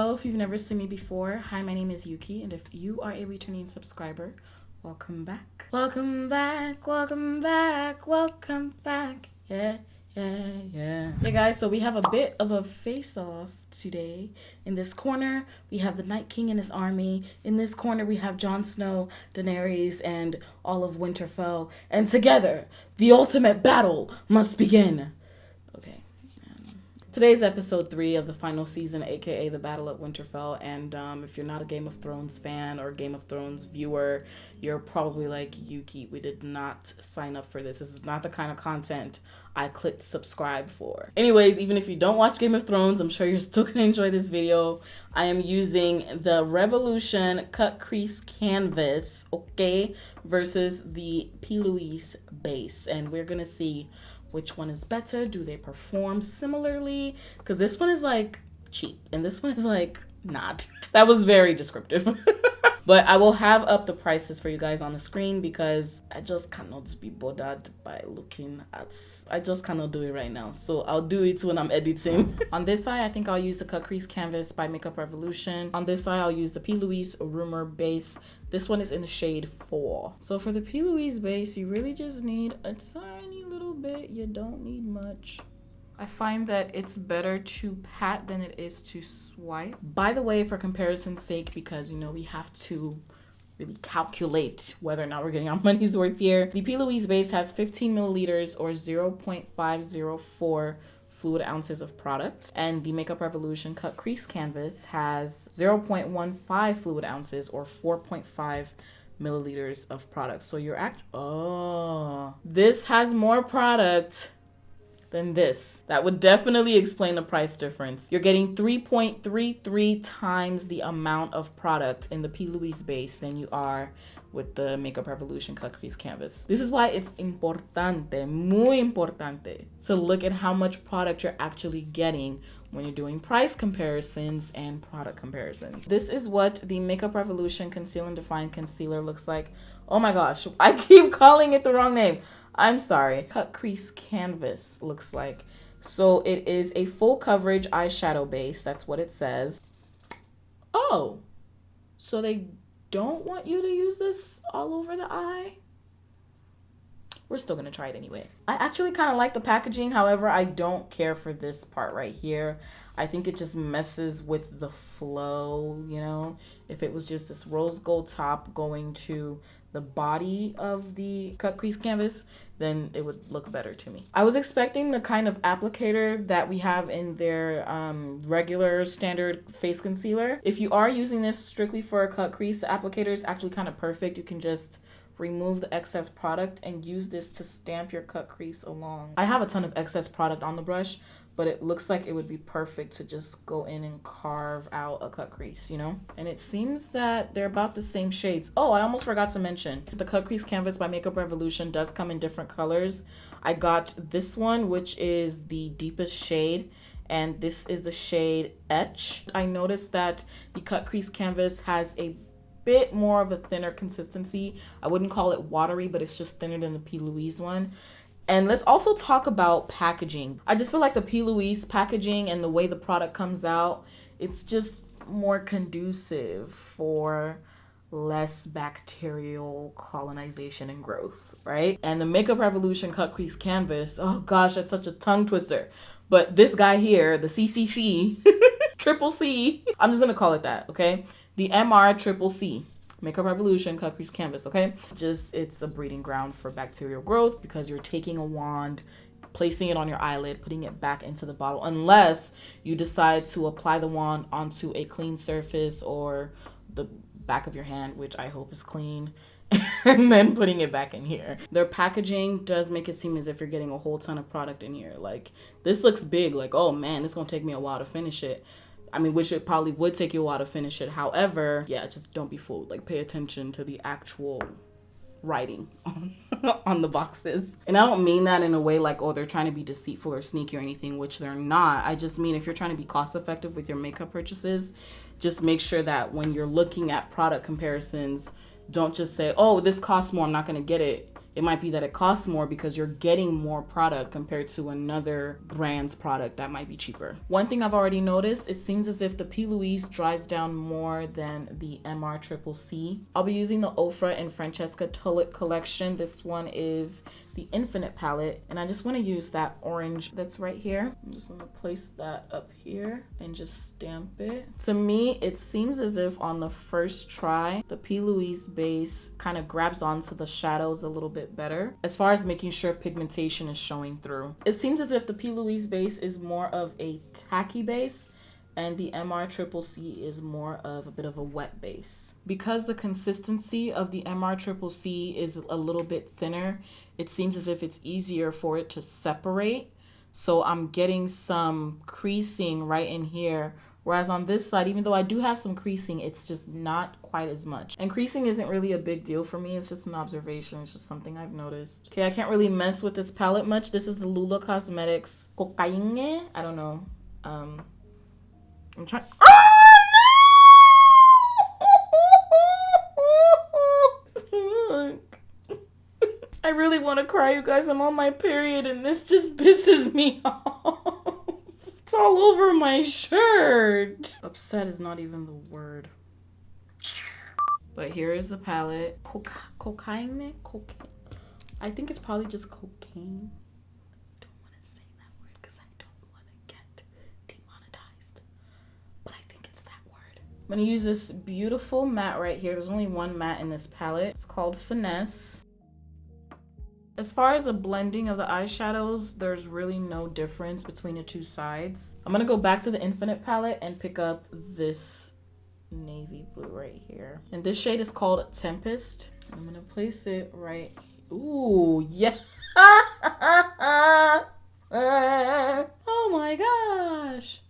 Hello, if you've never seen me before. Hi, my name is Yuki, and if you are a returning subscriber, welcome back. Welcome back, welcome back, welcome back. Yeah. Hey guys, so we have a bit of a face-off today. In this corner, we have the Night King and his army. In this corner, we have Jon Snow, Daenerys, and all of Winterfell. And together, the ultimate battle must begin. Okay. Today's episode 3 of the final season, aka the Battle at Winterfell. And if you're not a Game of Thrones fan or Game of Thrones viewer, you're probably like, Yuki, we did not sign up for this. This is not the kind of content I clicked subscribe for. Anyways, even if you don't watch Game of Thrones, I'm sure you're still gonna enjoy this video. I am using the Revolution cut crease canvas, okay, versus the P Louise base. And we're gonna see which one is better. Do they perform similarly? Because this one is like cheap and this one is like not. That was very descriptive. But I will have up the prices for you guys on the screen because I just cannot be bothered by looking at, I just cannot do it right now. So I'll do it when I'm editing. On this side, I think I'll use the cut crease canvas by Makeup Revolution. On this side, I'll use the P Louise Rumor base. This one is in the shade 4. So for the P Louise base, you really just need a tiny little bit. You don't need much. I find that it's better to pat than it is to swipe. By the way, for comparison's sake, because, you know, we have to really calculate whether or not we're getting our money's worth here. The P Louise base has 15 milliliters or 0.504 fluid ounces of product. And the Makeup Revolution cut crease canvas has 0.15 fluid ounces or 4.5 milliliters of product. So you're this has more product than this. That would definitely explain the price difference. You're getting 3.33 times the amount of product in the P Louise base than you are with the Makeup Revolution cut crease canvas. This is why it's importante, muy importante, to look at how much product you're actually getting when you're doing price comparisons and product comparisons. This is what the Makeup Revolution Conceal and Define Concealer looks like. Oh my gosh, I keep calling it the wrong name. I'm sorry. Cut crease canvas looks like. So it is a full coverage eyeshadow base. That's what it says. Oh, so they don't want you to use this all over the eye? We're still gonna try it anyway. I actually kind of like the packaging. However, I don't care for this part right here. I think it just messes with the flow, you know? If it was just this rose gold top going to the body of the cut crease canvas, then it would look better to me. I was expecting the kind of applicator that we have in their regular standard face concealer. If you are using this strictly for a cut crease, the applicator is actually kind of perfect. You can just remove the excess product and use this to stamp your cut crease along. I have a ton of excess product on the brush, but it looks like it would be perfect to just go in and carve out a cut crease, you know? And it seems that they're about the same shades. Oh, I almost forgot to mention, the cut crease canvas by Makeup Revolution does come in different colors. I got this one, which is the deepest shade, and this is the shade Etch. I noticed that the cut crease canvas has a bit more of a thinner consistency. I wouldn't call it watery, but it's just thinner than the P Louise one. And let's also talk about packaging. I just feel like the P Louise packaging and the way the product comes out, it's just more conducive for less bacterial colonization and growth, right? And the Makeup Revolution cut crease canvas, oh gosh, that's such a tongue twister. But this guy here, the CCC, triple C, I'm just gonna call it that, okay? The MR triple C. Makeup Revolution cut crease canvas, okay? Just, it's a breeding ground for bacterial growth because you're taking a wand, placing it on your eyelid, putting it back into the bottle, unless you decide to apply the wand onto a clean surface or the back of your hand, which I hope is clean, and then putting it back in here. Their packaging does make it seem as if you're getting a whole ton of product in here. Like, this looks big, like, oh man, it's gonna take me a while to finish it. I mean, which it probably would take you a while to finish it. However, yeah, just don't be fooled. Like, pay attention to the actual writing on the boxes. And I don't mean that in a way like, oh, they're trying to be deceitful or sneaky or anything, which they're not. I just mean if you're trying to be cost effective with your makeup purchases, just make sure that when you're looking at product comparisons, don't just say, oh, this costs more, I'm not going to get it. It might be that it costs more because you're getting more product compared to another brand's product that might be cheaper. One thing I've already noticed, it seems as if the P Louise dries down more than the MR I'll be using the Ofra and Francesca Tulip collection. This one is the Infinite palette, and I just want to use that orange that's right here. I'm just going to place that up here and just stamp it. To me, it seems as if on the first try, the P Louise base kind of grabs onto the shadows a little bit better as far as making sure pigmentation is showing through. It seems as if the P Louise base is more of a tacky base and the MR is more of a bit of a wet base. Because the consistency of the MR is a little bit thinner, it seems as if it's easier for it to separate. So I'm getting some creasing right in here. Whereas on this side, even though I do have some creasing, it's just not quite as much. And creasing isn't really a big deal for me. It's just an observation. It's just something I've noticed. Okay, I can't really mess with this palette much. This is the Lula Cosmetics Cocaine. I don't know. I'm trying. I really want to cry, you guys. I'm on my period and this just pisses me off. It's all over my shirt. Upset is not even the word. But here is the palette. Cocaine? I think it's probably just cocaine. I don't want to say that word because I don't want to get demonetized. But I think it's that word. I'm going to use this beautiful matte right here. There's only one matte in this palette. It's called Finesse. As far as the blending of the eyeshadows, there's really no difference between the two sides. I'm gonna go back to the Infinite palette and pick up this navy blue right here. And this shade is called Tempest. I'm gonna place it right. Ooh, yeah. Oh my gosh.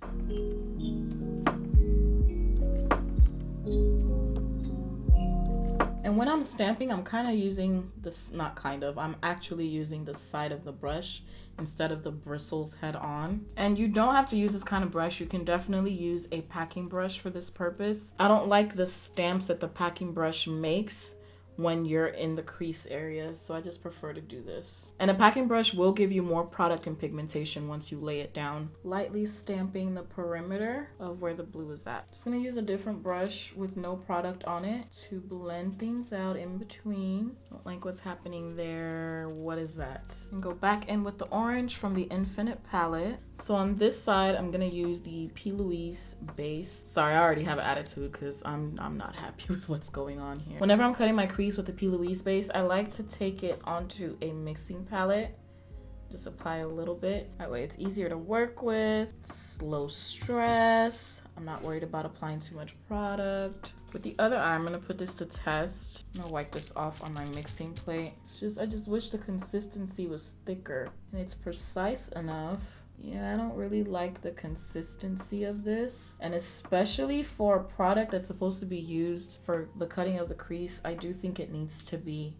And when I'm stamping, I'm kind of using this, not kind of, I'm actually using the side of the brush instead of the bristles head on. And you don't have to use this kind of brush. You can definitely use a packing brush for this purpose. I don't like the stamps that the packing brush makes when you're in the crease area, so I just prefer to do this. And a packing brush will give you more product and pigmentation once you lay it down. Lightly stamping the perimeter of where the blue is at. Just gonna use a different brush with no product on it to blend things out in between. Don't like what's happening there. What is that? And go back in with the orange from the Infinite palette. So on this side, I'm gonna use the P Louise base. Sorry, I already have an attitude because I'm not happy with what's going on here. Whenever I'm cutting my crease with the P Louise base, I like to take it onto a mixing palette. Just apply a little bit. That way it's easier to work with. It's low stress. I'm not worried about applying too much product. With the other eye, I'm gonna put this to test. I'm gonna wipe this off on my mixing plate. I just wish the consistency was thicker and it's precise enough. Yeah, I don't really like the consistency of this. And especially for a product that's supposed to be used for the cutting of the crease, I do think it needs to be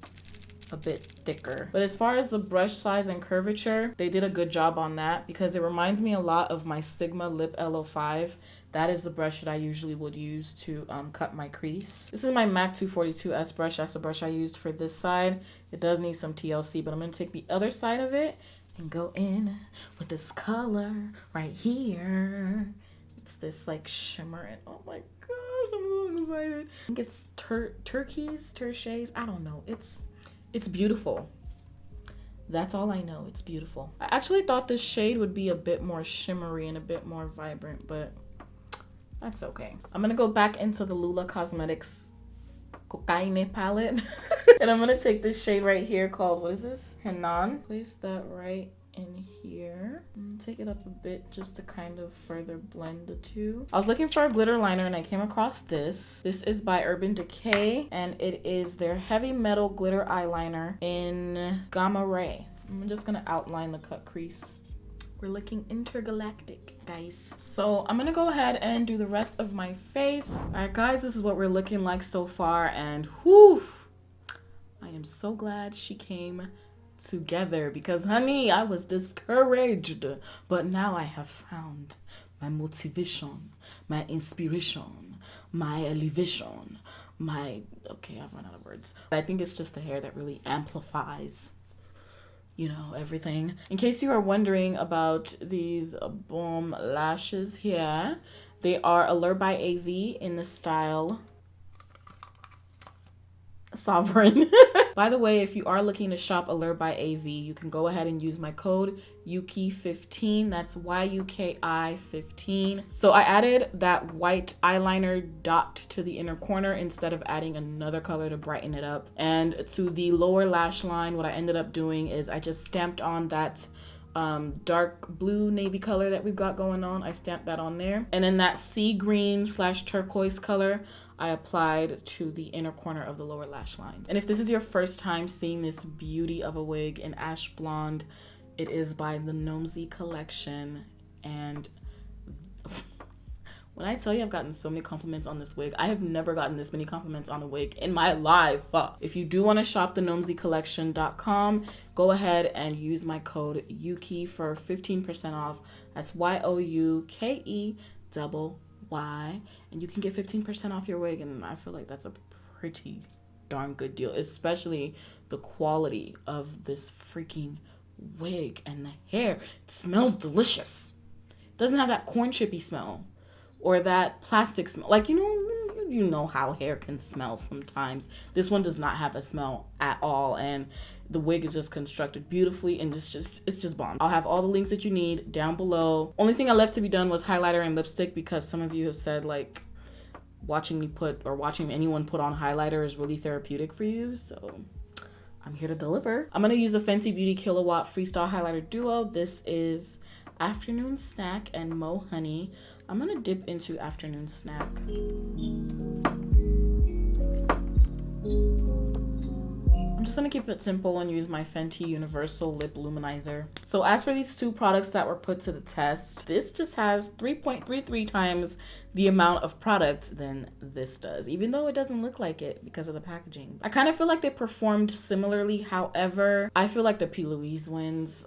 a bit thicker. But as far as the brush size and curvature, they did a good job on that because it reminds me a lot of my Sigma Lip L05. That is the brush that I usually would use to cut my crease. This is my MAC 242S brush. That's the brush I used for this side. It does need some TLC, but I'm gonna take the other side of it and go in with this color right here. It's this like shimmer and oh my gosh, I'm so excited. I think it's turquoise, I don't know. It's beautiful. That's all I know. It's beautiful. I actually thought this shade would be a bit more shimmery and a bit more vibrant, but that's okay. I'm gonna go back into the Lula Cosmetics Cocaine palette. And I'm gonna take this shade right here called, what is this? Henan. Place that right in here. Take it up a bit just to kind of further blend the two. I was looking for a glitter liner and I came across this. This is by Urban Decay and it is their heavy metal glitter eyeliner in Gamma Ray. I'm just gonna outline the cut crease. We're looking intergalactic, guys. So I'm gonna go ahead and do the rest of my face. All right, guys, this is what we're looking like so far, and whew, I am so glad she came together because, honey, I was discouraged, but now I have found my motivation, my inspiration, my elevation, okay, I've run out of words. I think it's just the hair that really amplifies, you know, everything. In case you are wondering about these bomb lashes here, they are Allure by AV in the style Sovereign. By the way, if you are looking to shop Allure by AV, you can go ahead and use my code YUKI15. That's YUKI15. So I added that white eyeliner dot to the inner corner instead of adding another color to brighten it up. And to the lower lash line, what I ended up doing is I just stamped on that dark blue navy color that we've got going on. I stamped that on there, and then that sea green / turquoise color I applied to the inner corner of the lower lash line. And if this is your first time seeing this beauty of a wig in ash blonde, it is by the Gnomesy collection. And when I tell you I've gotten so many compliments on this wig, I have never gotten this many compliments on a wig in my life. If you do want to shop the gnomsycollection.com, go ahead and use my code YUKI for 15% off. That's YOUKEYY, and you can get 15% off your wig, and I feel like that's a pretty darn good deal, especially the quality of this freaking wig and the hair. It smells delicious. It doesn't have that corn chippy smell or that plastic smell. Like, you know how hair can smell sometimes. This one does not have a smell at all, and the wig is just constructed beautifully, and it's just bomb. I'll have all the links that you need down below. Only thing I left to be done was highlighter and lipstick, because some of you have said like watching anyone put on highlighter is really therapeutic for you, so I'm here to deliver. I'm gonna use a Fenty Beauty Kilowatt Freestyle Highlighter Duo. This is Afternoon Snack and Mo Honey. I'm gonna dip into Afternoon Snack. I'm just gonna keep it simple and use my Fenty Universal Lip Luminizer. So as for these two products that were put to the test, this just has 3.33 times the amount of product than this does, even though it doesn't look like it because of the packaging. I kind of feel like they performed similarly. However, I feel like the P Louise wins,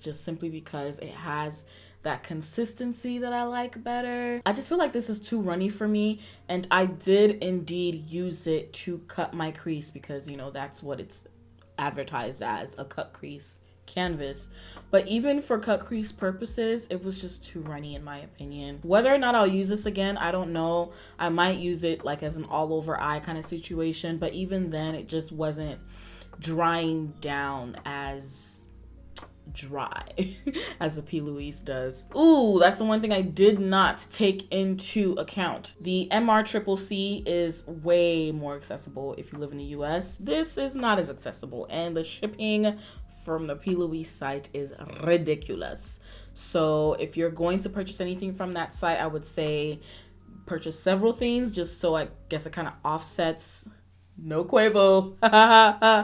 just simply because it has that consistency that I like better. I just feel like this is too runny for me, and I did indeed use it to cut my crease, because you know that's what it's advertised as, a cut crease canvas. But even for cut crease purposes, it was just too runny in my opinion. Whether or not I'll use this again, I don't know. I might use it like as an all over eye kind of situation, but even then it just wasn't drying down as dry as the P Louise does. Ooh, that's the one thing I did not take into account. The MR is way more accessible if you live in the US. This is not as accessible, and the shipping from the P Louise site is ridiculous. So if you're going to purchase anything from that site, I would say purchase several things, just so I guess it kind of offsets. No Quavo.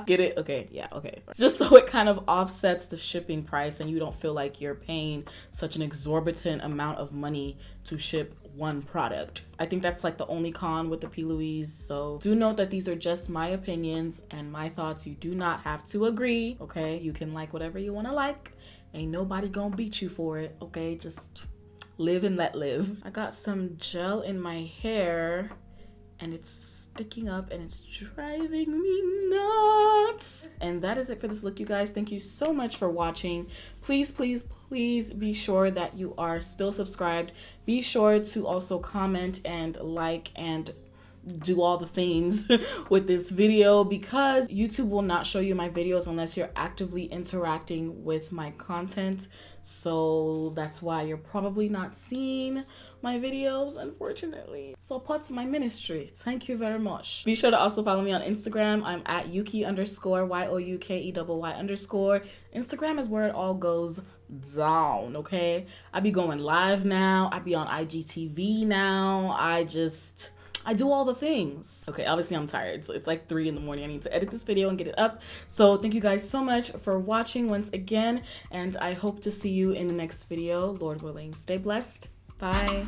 Get it? Okay, yeah, okay. Just so it kind of offsets the shipping price and you don't feel like you're paying such an exorbitant amount of money to ship one product. I think that's like the only con with the P Louise. So do note that these are just my opinions and my thoughts. You do not have to agree, okay? You can like whatever you want to like. Ain't nobody gonna beat you for it, okay? Just live and let live. I got some gel in my hair and it's sticking up and it's driving me nuts. And that is it for this look, you guys. Thank you so much for watching. Please be sure that you are still subscribed. Be sure to also comment and like and do all the things with this video, because YouTube will not show you my videos unless you're actively interacting with my content. So that's why you're probably not seeing my videos, unfortunately. Support my ministry. Thank you very much. Be sure to also follow me on Instagram. I'm at Yuki_YOUKEY_. Instagram is where it all goes down, okay? I be going live now. I be on IGTV now. I do all the things. Okay, obviously I'm tired, so it's like 3 in the morning. I need to edit this video and get it up. So thank you guys so much for watching once again, and I hope to see you in the next video, Lord willing. Stay blessed. Bye.